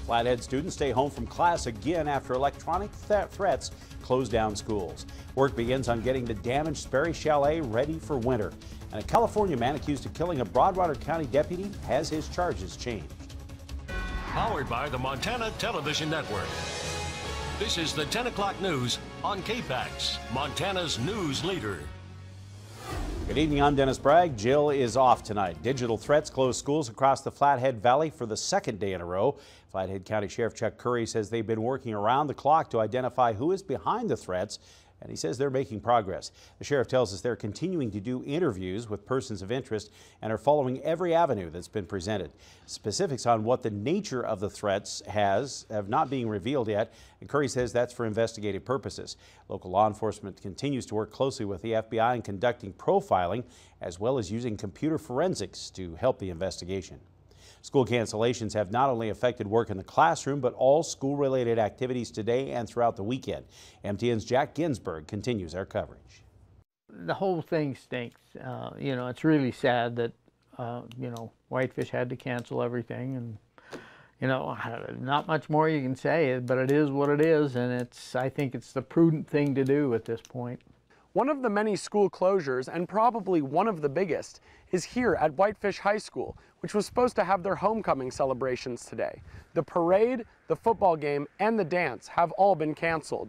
Flathead students stay home from class again after electronic threats close down schools. Work begins on getting the damaged Sperry Chalet ready for winter. And a California man accused of killing a Broadwater County deputy has his charges changed. Powered by the Montana Television Network. This is the 10 o'clock news on KPAX, Montana's news leader. Good evening, I'm Dennis Bragg. Jill is off tonight. Digital threats closed schools across the Flathead Valley for the second day in a row. Flathead County Sheriff Chuck Curry says they've been working around the clock to identify who is behind the threats, and he says they're making progress. The sheriff tells us they're continuing to do interviews with persons of interest and are following every avenue that's been presented. Specifics on what the nature of the threats have not been revealed yet, and Curry says that's for investigative purposes. Local law enforcement continues to work closely with the FBI in conducting profiling as well as using computer forensics to help the investigation. School cancellations have not only affected work in the classroom, but all school-related activities today and throughout the weekend. MTN's Jack Ginsburg continues our coverage. The whole thing stinks. It's really sad that, Whitefish had to cancel everything, and, not much more you can say, but it is what it is, and I think it's the prudent thing to do at this point. One of the many school closures, and probably one of the biggest, is here at Whitefish High School, which was supposed to have their homecoming celebrations today. The parade, the football game, and the dance have all been canceled.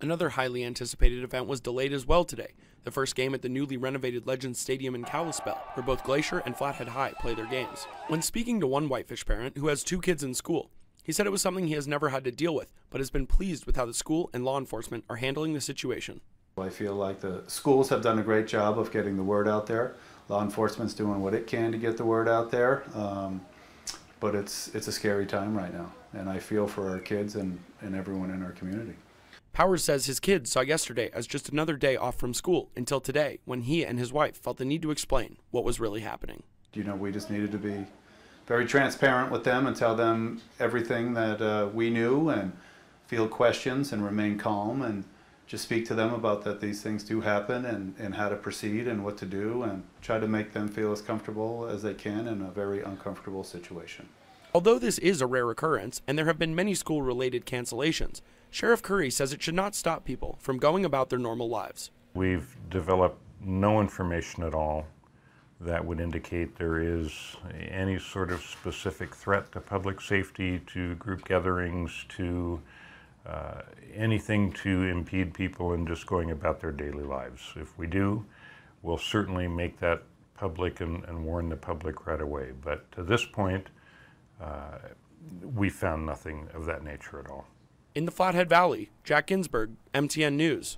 Another highly anticipated event was delayed as well today. The first game at the newly renovated Legends Stadium in Kalispell, where both Glacier and Flathead High play their games. When speaking to one Whitefish parent who has 2 kids in school, he said it was something he has never had to deal with, but has been pleased with how the school and law enforcement are handling the situation. I feel like the schools have done a great job of getting the word out there. Law enforcement's doing what it can to get the word out there, but it's a scary time right now, and I feel for our kids and everyone in our community. Powers says his kids saw yesterday as just another day off from school until today, when he and his wife felt the need to explain what was really happening. We just needed to be very transparent with them and tell them everything that we knew and field questions and remain calm and just speak to them about that these things do happen and how to proceed and what to do, and try to make them feel as comfortable as they can in a very uncomfortable situation. Although this is a rare occurrence and there have been many school-related cancellations, Sheriff Curry says it should not stop people from going about their normal lives. We've developed no information at all that would indicate there is any sort of specific threat to public safety, to group gatherings, to anything to impede people in just going about their daily lives. If we do, we'll certainly make that public and warn the public right away. But to this point, we found nothing of that nature at all. In the Flathead Valley, Jack Ginsburg, MTN News.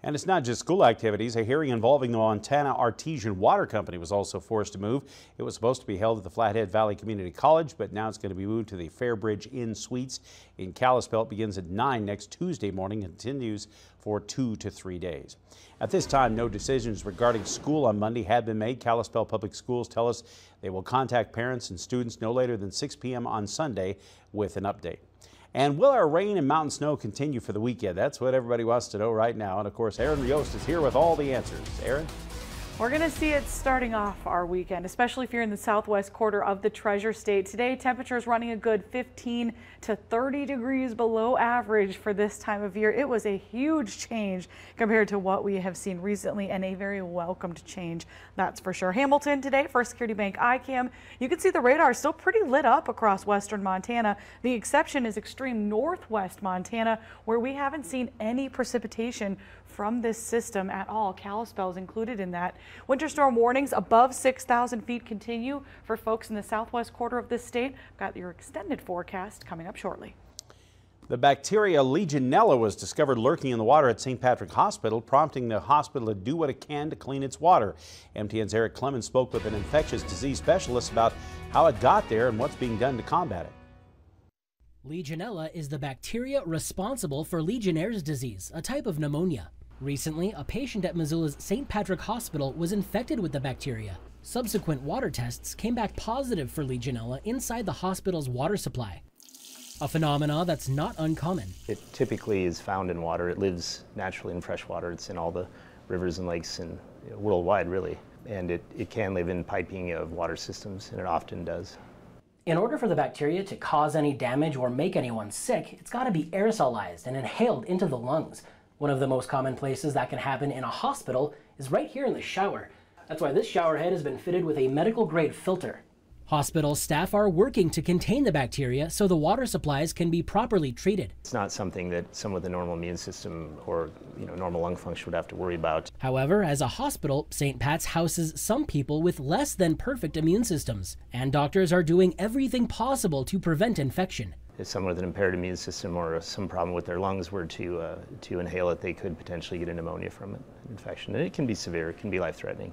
And it's not just school activities. A hearing involving the Montana Artesian Water Company was also forced to move. It was supposed to be held at the Flathead Valley Community College, but now it's going to be moved to the Fairbridge Inn Suites in Kalispell. It begins at 9 next Tuesday morning and continues for 2 to 3 days. At this time, no decisions regarding school on Monday had been made. Kalispell Public Schools tell us they will contact parents and students no later than 6 p.m. on Sunday with an update. And will our rain and mountain snow continue for the weekend? That's what everybody wants to know right now. And of course, Aaron Yost is here with all the answers. Aaron? We're going to see it starting off our weekend, especially if you're in the southwest quarter of the Treasure State. Today, temperatures running a good 15 to 30 degrees below average for this time of year. It was a huge change compared to what we have seen recently, and a very welcomed change, that's for sure. Hamilton today, First Security Bank ICAM. You can see the radar still pretty lit up across western Montana. The exception is extreme northwest Montana, where we haven't seen any precipitation from this system at all. Kalispell is included in that. Winter storm warnings above 6,000 feet continue for folks in the southwest quarter of this state. Got your extended forecast coming up shortly. The bacteria Legionella was discovered lurking in the water at St. Patrick Hospital, prompting the hospital to do what it can to clean its water. MTN's Eric Clemens spoke with an infectious disease specialist about how it got there and what's being done to combat it. Legionella is the bacteria responsible for Legionnaire's disease, a type of pneumonia. Recently, a patient at Missoula's St. Patrick Hospital was infected with the bacteria. Subsequent water tests came back positive for Legionella inside the hospital's water supply. A phenomena that's not uncommon. It typically is found in water. It lives naturally in fresh water. It's in all the rivers and lakes and worldwide, really. And it can live in piping of water systems, and it often does. In order for the bacteria to cause any damage or make anyone sick, it's got to be aerosolized and inhaled into the lungs. One of the most common places that can happen in a hospital is right here in the shower. That's why this shower head has been fitted with a medical-grade filter. Hospital staff are working to contain the bacteria so the water supplies can be properly treated. It's not something that someone with a normal immune system or normal lung function would have to worry about. However, as a hospital, St. Pat's houses some people with less than perfect immune systems, and doctors are doing everything possible to prevent infection. If someone with an impaired immune system or some problem with their lungs were to inhale it, they could potentially get a pneumonia from it, an infection. And it can be severe, it can be life-threatening.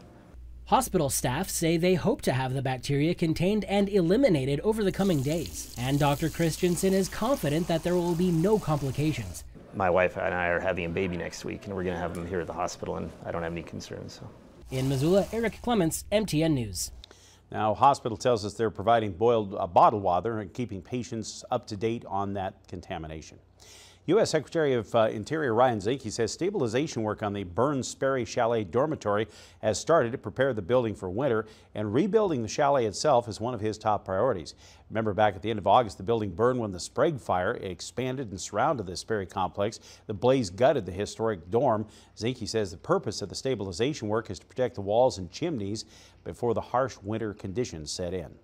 Hospital staff say they hope to have the bacteria contained and eliminated over the coming days. And Dr. Christensen is confident that there will be no complications. My wife and I are having a baby next week, and we're going to have him here at the hospital, and I don't have any concerns. So. In Missoula, Eric Clements, MTN News. Now, hospital tells us they're providing boiled bottled water and keeping patients up to date on that contamination. U.S. Secretary of Interior Ryan Zinke says stabilization work on the burned Sperry Chalet dormitory has started to prepare the building for winter, and rebuilding the chalet itself is one of his top priorities. Remember, back at the end of August, the building burned when the Sprague fire expanded and surrounded the Sperry complex. The blaze gutted the historic dorm. Zinke says the purpose of the stabilization work is to protect the walls and chimneys before the harsh winter conditions set in.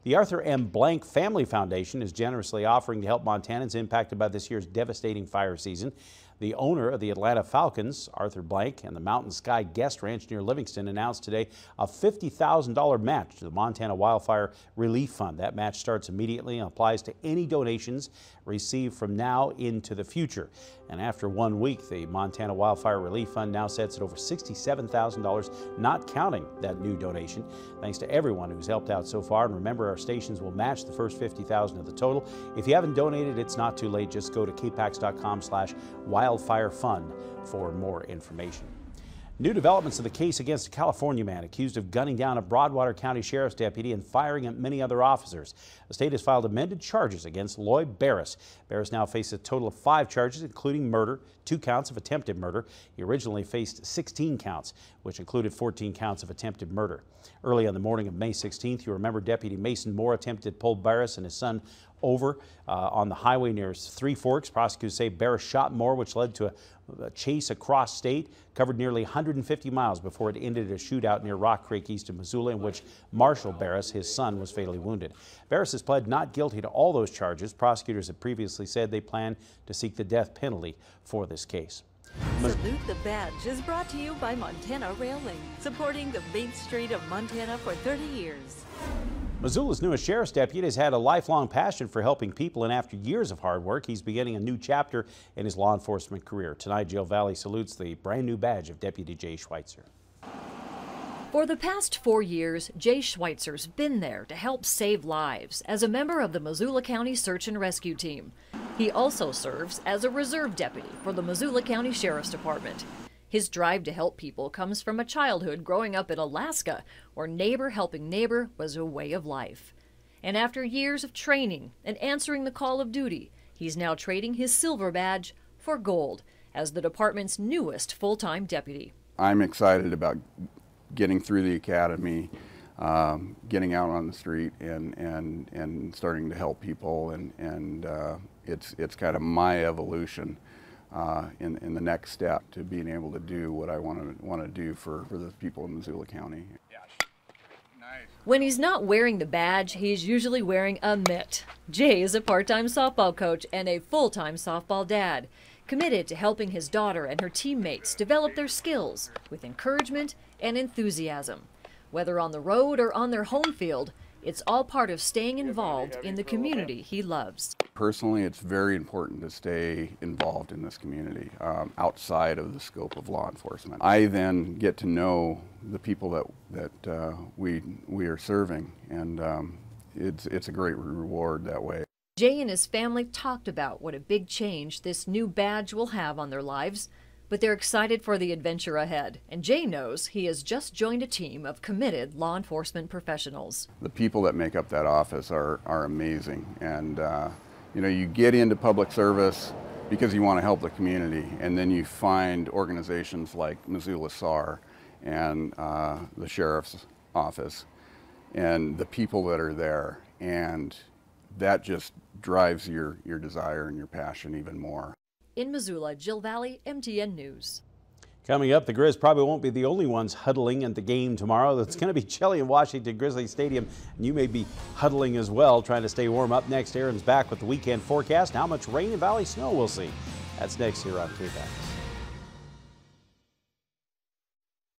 The Arthur M. Blank Family Foundation is generously offering to help Montanans impacted by this year's devastating fire season. The owner of the Atlanta Falcons, Arthur Blank, and the Mountain Sky Guest Ranch near Livingston announced today a $50,000 match to the Montana Wildfire Relief Fund. That match starts immediately and applies to any donations received from now into the future. And after 1 week, the Montana Wildfire Relief Fund now sets at over $67,000, not counting that new donation. Thanks to everyone who's helped out so far. And remember, our stations will match the first $50,000 of the total. If you haven't donated, it's not too late. Just go to kpax.com/wildfire fund for more information. New developments in the case against a California man accused of gunning down a Broadwater County Sheriff's deputy and firing at many other officers. The state has filed amended charges against Lloyd Barris. Barris now faces a total of 5 charges, including murder, 2 counts of attempted murder. He originally faced 16 counts, which included 14 counts of attempted murder. Early on the morning of May 16th, you remember Deputy Mason Moore attempted to pull Barris and his son over on the highway near Three Forks. Prosecutors say Barris shot Moore, which led to a chase across state, covered nearly 150 miles before it ended a shootout near Rock Creek east of Missoula, in which Marshall Barris, his son, was fatally wounded. Barris has pled not guilty to all those charges. Prosecutors have previously said they plan to seek the death penalty for this case. Salute the Badge is brought to you by Montana Railing, supporting the Main Street of Montana for 30 years. Missoula's newest sheriff's deputy has had a lifelong passion for helping people, and after years of hard work, he's beginning a new chapter in his law enforcement career. Tonight, Jill Valley salutes the brand new badge of Deputy Jay Schweitzer. For the past 4 years, Jay Schweitzer's been there to help save lives as a member of the Missoula County Search and Rescue Team. He also serves as a reserve deputy for the Missoula County Sheriff's Department. His drive to help people comes from a childhood growing up in Alaska, where neighbor helping neighbor was a way of life. And after years of training and answering the call of duty, he's now trading his silver badge for gold as the department's newest full-time deputy. I'm excited about getting through the academy, getting out on the street and starting to help people, and it's kind of my evolution in the next step to being able to do what I want to do for the people in Missoula County. When he's not wearing the badge, he's usually wearing a mitt. Jay is a part-time softball coach and a full-time softball dad, committed to helping his daughter and her teammates develop their skills with encouragement and enthusiasm. Whether on the road or on their home field, it's all part of staying involved in the community he loves. Personally, it's very important to stay involved in this community outside of the scope of law enforcement. I then get to know the people that we are serving, and it's a great reward that way. Jay and his family talked about what a big change this new badge will have on their lives, but they're excited for the adventure ahead. And Jay knows he has just joined a team of committed law enforcement professionals. The people that make up that office are amazing, and you know, you get into public service because you want to help the community, and then you find organizations like Missoula SAR and the Sheriff's Office, and the people that are there, and that just drives your desire and your passion even more. In Missoula, Jill Valley, MTN News. Coming up, the Grizz probably won't be the only ones huddling at the game tomorrow. It's going to be chilly in Washington Grizzly Stadium, and you may be huddling as well, trying to stay warm. Up next, Aaron's back with the weekend forecast and how much rain and valley snow we'll see. That's next here on KPAX.